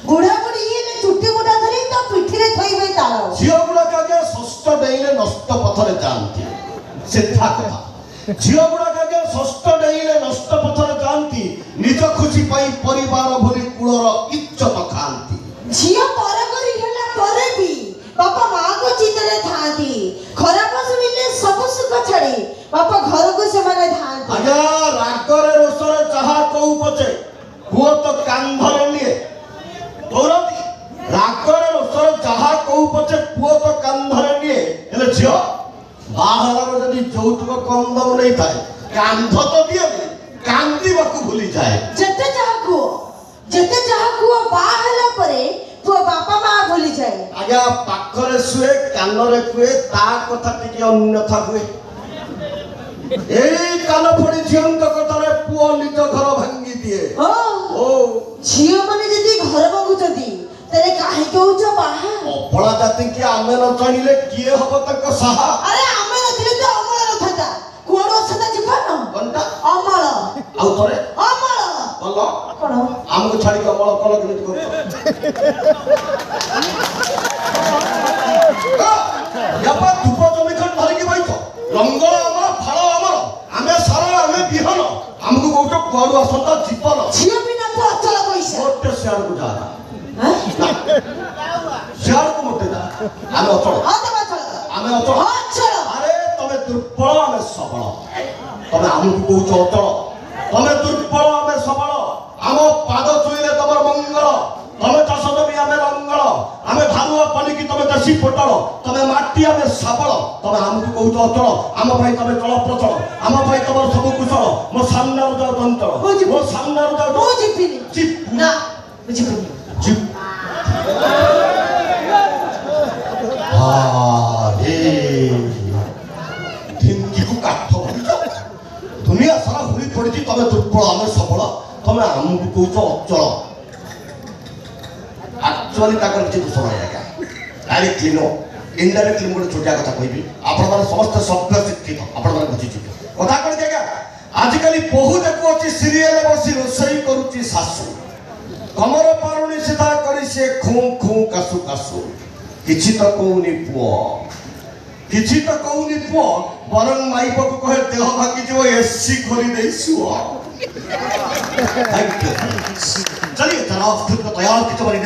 बुढ़ा बुढ़ी ये चुट्टी मुठा धरी तो पिठी रे थईबे ताल झियो गुडा कागे षष्ठ डेइले नष्ट पथरे जानती सिद्धा कथा झियो गुडा कागे षष्ठ डेइले नष्ट पथरे जानती निज खुशी पाई परिवार भरी कुळर इज्जत खांती झियो पर करी होला परे भी बापा मां को चितरे थांती खराब सुनिले सब सुख छड़ी बापा घर को से माने धांती आजा रागरे रोसरे चाहा कहू पछे हुओ तो कांधरे लिए तोरती रागरे रोसरे चाहा कहू पछे पुओ तो कांधरे लिए हेले झियो बाहर जदी जौतुक कम दम नहीं थाए कांध तो दिए कांदी बाकू भूली जाए जते चाह को बाहला परे तो बापा मां भूली जाए आजा पाखरे सुए कानरे कुए ता कथा टिके अन्यथा हुए एई कान फड़ी झियंक कथारे पुओ निज घर भांगी दिए ओ झियो माने जदी घर भांगुचदी तेरे काहे कहउछ बाहा अपळा जाति की आमे न जानिले किए हबो तक साहा अरे आमे नथिले तो अमल नथता कोड सदा जिफान कोनटा अमल आउ तोरे अमल बोलो कोन हमको छाड़ी के अमल कल केमित करतो यापा धूप जमी खन धरि के बैठो रंगल अमर फळ अमर आमे सारा आमे बिहन हमको कोटो कोडु असंता जीवन झियो बिना तो अचल पैसा मोटे सियार को जा हां सियार को मोटे जा आमे अचल हां तो अचल आमे अचल अचल अरे तमे दुर्बल आमे सबल तमे हमको कोच अचल तमे दुर्बल आमे सबल आम पाद छुईले तमर मंगल तमे चाष जमी आमे रंगल आमे भालुआ पनिकी तमे देशी पोटल तमे माटी आमे साबल तमे हमको कोच अचल आम भाई तमे चल प्रचल आम भाई तमर सब कुशल मो सामने जाओ चंचल मो सामने जाओ ओ जिपिनी चिप ना जिपिनी चिप रे ढिंकी को काठ दुनिया सारा हुई पड़ी तमे दुर्बल आमे सबल तमे हमको कोच अचल एक्चुअली ताकर किसी दोष नहीं आज्ञा डायरेक्टली नो इनडायरेक्टली गोटे छोटिया कथा कहबी आपण माने समस्त सभ्य शिक्षित आपण माने बुझी छी कथा कर देगा आजकल बहु देखो अछि सीरियल बसी रोसई करूची सासू कमर पारुणी सीधा करी से खू खू कासु कासु किछि त कोउनी पुओ बरन माइप को कहे देह भागी जो एसी खोली दे सुओ थैंक यू चलिए जनाब खुद को तैयार कीजिए।